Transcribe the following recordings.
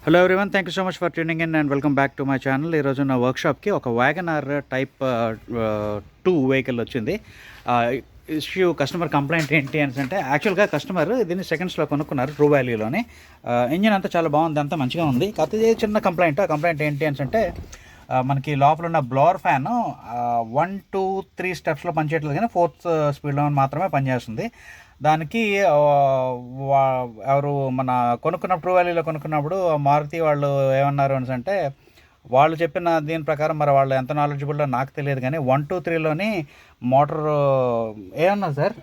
Hello everyone, thank you so much for tuning in and welcome back to my channel. ఈరోజు నా వర్క్షాప్కి ఒక WagonR type 2 vehicle వచ్చింది. Issue customer complaint ఏంటి అని అంటే, యాక్చువల్గా కస్టమర్ దీన్ని సెకండ్స్లో కొనుక్కున్నారు ట్రూ వాల్యూలోని. ఇంజిన్ అంతా చాలా బాగుంది, అంతా మంచిగా ఉంది. కాకపోతే చిన్న కంప్లైంట్. ఆ కంప్లైంట్ ఏంటి అని అంటే, మనకి లోపల ఉన్న బ్లోవర్ ఫ్యాన్ 1, 2, 3 స్టెప్స్లో పనిచేయట్లేదు, కానీ 4th స్పీడ్లో మాత్రమే పనిచేస్తుంది. దానికి ఎవరు మన కొనుక్కున్నప్పుడు ట్రూ వాల్యూలో కొనుక్కున్నప్పుడు మారుతి వాళ్ళు ఏమన్నారు అని అంటే, వాళ్ళు చెప్పిన దీని ప్రకారం మరి వాళ్ళు ఎంత నాలెడ్జబుల్లో నాకు తెలియదు, కానీ 1, 2, 3లోని మోటార్ ఏమన్నా సార్,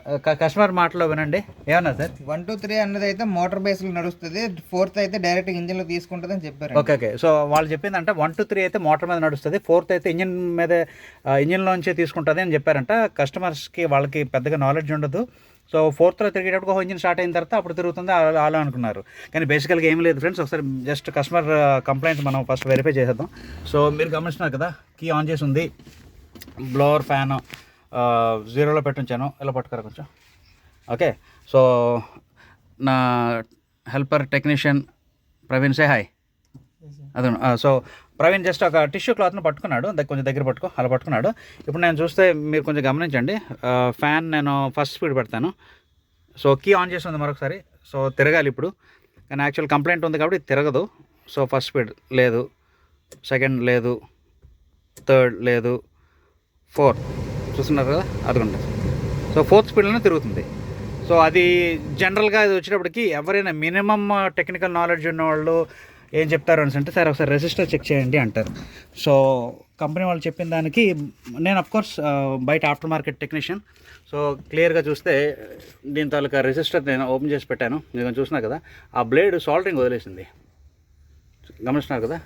కస్టమర్ మాటలో వినండి, ఏమన్నా సార్ 1, 2, 3 అన్నది అయితే మోటార్ బేస్లో నడుస్తుంది, 4th అయితే డైరెక్ట్ ఇంజిన్లో తీసుకుంటుంది అని చెప్పారు. ఓకే. సో వాళ్ళు చెప్పిందంటే 1, 2, 3 అయితే మోటార్ మీద నడుస్తుంది, 4th అయితే ఇంజిన్ మీద ఇంజిన్లోంచే తీసుకుంటుంది అని చెప్పారంట. కస్టమర్స్కి వాళ్ళకి పెద్దగా నాలెడ్జ్ ఉండదు. సో 4thలో తిరిగేటప్పుడు ఇంజిన్ స్టార్ట్ అయిన తర్వాత అప్పుడు తిరుగుతుంది అలా అనుకున్నారు. కానీ బేసికల్గా ఏం లేదు ఫ్రెండ్స్. ఒకసారి జస్ట్ కస్టమర్ కంప్లైంట్ మనం ఫస్ట్ వెరిఫై చేసేద్దాం. సో మీరు గమనిస్తున్నారు కదా, కీ ఆన్ చేసి ఉంది, బ్లోవర్ ఫ్యాన్ 0లో పెట్టించాను. ఇలా పట్టుకోరా కొంచెం. ఓకే, సో నా helper technician Praveen say hi. అదే సో ప్రవీణ్ జస్ట్ ఒక టిష్యూ క్లాత్ను పట్టుకున్నాడు, కొంచెం దగ్గర పట్టుకో, అలా పట్టుకున్నాడు. ఇప్పుడు నేను చూస్తే మీరు కొంచెం గమనించండి, ఫ్యాన్ నేను ఫస్ట్ స్పీడ్ పెడతాను. సో కీ ఆన్ చేసి ఉంది మరొకసారి. సో తిరగాలి ఇప్పుడు, కానీ యాక్చువల్ కంప్లైంట్ ఉంది కాబట్టి తిరగదు. సో ఫస్ట్ స్పీడ్ లేదు, సెకండ్ లేదు, థర్డ్ లేదు, 4 చూస్తున్నారు కదా, అదిగోండి. సో 4th స్పీడ్లోనే తిరుగుతుంది. సో అది జనరల్గా అది వచ్చేటప్పటికి ఎవరైనా మినిమమ్ టెక్నికల్ నాలెడ్జ్ ఉన్నవాళ్ళు ఏం చెప్తారు అని అంటే, సార్ ఒకసారి రెసిస్టర్ చెక్ చేయండి అంటారు. సో కంపెనీ వాళ్ళు చెప్పిన దానికి నేను అఫ్కోర్స్ బయట ఆఫ్టర్ మార్కెట్ టెక్నీషియన్. సో క్లియర్గా చూస్తే దీని తాలూకా రెసిస్టర్ నేను ఓపెన్ చేసి పెట్టాను. నేను చూసినా కదా, ఆ బ్లేడ్ సాల్డరింగ్ వదిలేసింది. గమనిస్తున్నారు కదా,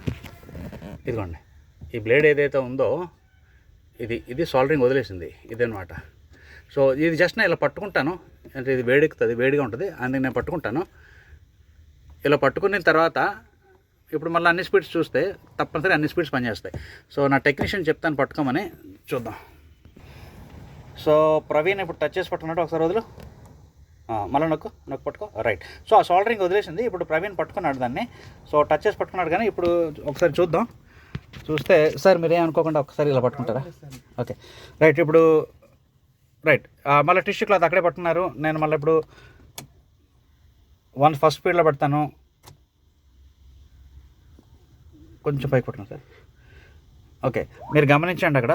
ఇదిగోండి, ఈ బ్లేడ్ ఏదైతే ఉందో ఇది సాల్డరింగ్ వదిలేసింది, ఇదనమాట. సో ఇది జస్ట్ నేను ఇలా పట్టుకుంటాను, అంటే ఇది వేడెక్కుతుంది, వేడిగా ఉంటుంది, అందుకే నేను పట్టుకుంటాను. ఇలా పట్టుకున్న తర్వాత ఇప్పుడు మళ్ళీ అన్ని స్పీడ్స్ చూస్తే తప్పనిసరి అన్ని స్పీడ్స్ పనిచేస్తాయి. సో నా టెక్నీషియన్ చెప్తాను పట్టుకోమని, చూద్దాం. సో ప్రవీణ్ ఇప్పుడు టచ్ చేసి పట్టుకున్నట్టు ఒకసారి వదులు, మళ్ళీ నొక్కు పట్టుకో, రైట్. సో ఆ సాల్డరింగ్ వదిలేసింది. ఇప్పుడు ప్రవీణ్ పట్టుకున్నాడు దాన్ని. సో టచ్ చేసి పట్టుకున్నాడు, కానీ ఇప్పుడు ఒకసారి చూద్దాం. చూస్తే సార్ మీరేం అనుకోకుండా ఒకసారి ఇలా పట్టుకుంటారా? Okay, right. ఇప్పుడు రైట్, మళ్ళీ టిష్యూ క్లాత్ అక్కడే పట్టుకున్నారు. నేను మళ్ళీ ఇప్పుడు 1 ఫస్ట్ స్పీడ్లో పెడతాను. కొంచెం పైకి పట్టుకున్నాను సార్. ఓకే, మీరు గమనించండి, అక్కడ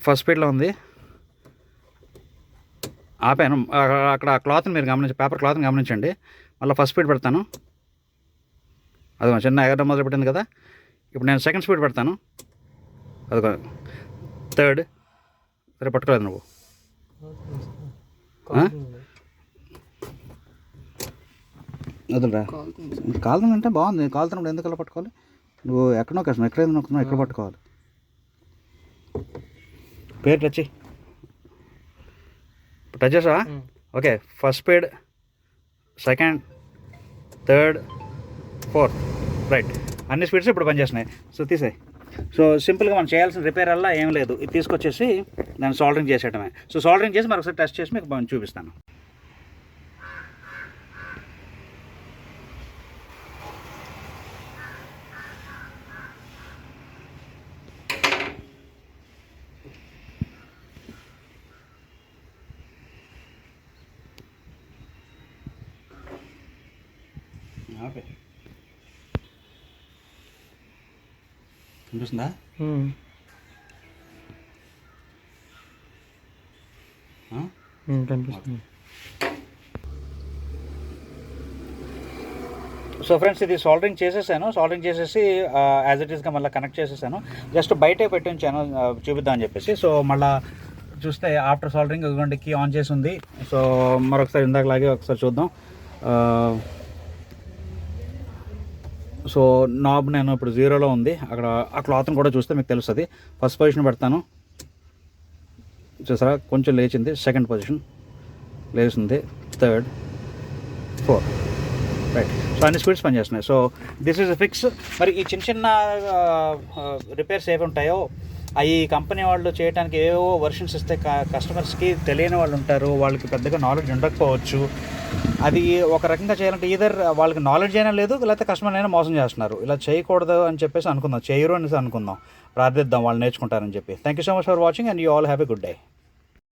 ఫస్ట్ స్పీడ్లో ఉంది, ఆపాను. అక్కడ ఆ క్లాత్ని మీరు గమనించి, పేపర్ క్లాత్ని గమనించండి. మళ్ళీ ఫస్ట్ స్పీడ్ పెడతాను, అది చిన్న ఎగరడం మొదలు పెట్టింది కదా. ఇప్పుడు నేను సెకండ్ స్పీడ్ పెడతాను, అదిగో థర్డ్. సరే పట్టుకోలేదు నువ్వు, వదులురా. కాలుతుందంటే బాగుంది, కాలుతున్నప్పుడు ఎందుకు అలా పట్టుకోవాలి? నువ్వు ఎక్కడ నొక్కేస్తున్నావు, ఎక్కడైనా నొక్కుతున్నావు, ఎక్కడ పట్టుకోవాలి? పేరు టచ్ టచ్ చేసావా? Okay, first speed, second, third, 4th, right. అన్ని స్పీడ్స్ ఇప్పుడు పనిచేస్తున్నాయి. సో తీసాయి. సో సింపుల్గా మనం చేయాల్సిన రిపేర్ అలా ఏం లేదు, ఇది తీసుకొచ్చేసి దాన్ని సాల్డరింగ్ చేసేయడమే. సో సాల్డరింగ్ చేసి మరొకసారి టెస్ట్ చేసి మీకు చూపిస్తాను. చూస్తుందా? కనిపిస్తుంది. సో ఫ్రెండ్స్, ఇది సాల్డరింగ్ చేసేసాను. సాల్డరింగ్ చేసేసి యాజ్ ఇట్ ఈస్గా మళ్ళీ కనెక్ట్ చేసేసాను. జస్ట్ బయటే పెట్టించాను చూపిద్దామని చెప్పేసి. సో మళ్ళీ చూస్తే ఆఫ్టర్ సాల్డరింగ్ ఇదిగోండి, కీ ఆన్ చేసి ఉంది. సో మరొకసారి ఇందాకలాగే ఒకసారి చూద్దాం. సో నాబ్ నేను ఇప్పుడు 0లో ఉంది, అక్కడ ఆ క్లాత్ని కూడా చూస్తే మీకు తెలుస్తుంది. ఫస్ట్ పొజిషన్ పెడతాను, చూసారా కొంచెం లేచింది. సెకండ్ పొజిషన్ లేచింది, థర్డ్, 4th, రైట్. సో అన్ని స్పీడ్స్ పనిచేస్తున్నాయి. So this is fix. మరి ఈ చిన్న చిన్న రిపేర్స్ ఏవి ఉంటాయో అవి కంపెనీ వాళ్ళు చేయడానికి ఏవో వర్షన్స్ ఇస్తే కస్టమర్స్కి తెలియని వాళ్ళు ఉంటారు, వాళ్ళకి పెద్దగా నాలెడ్జ్ ఉండకపోవచ్చు. అది ఒక రకంగా చేయాలంటే ఈధర్ వాళ్ళకి నాలెడ్జ్ అయినా లేదు, లేకపోతే కస్టమర్ అయినా మోసం చేస్తున్నారు. ఇలా చేయకూడదు అని చెప్పేసి అనుకుందాం, చేయరు అనేసి అనుకుందాం, ప్రార్థిద్దాం వాళ్ళు నేర్చుకుంటారని చెప్పి. Thank you so much for watching and you all have a good day.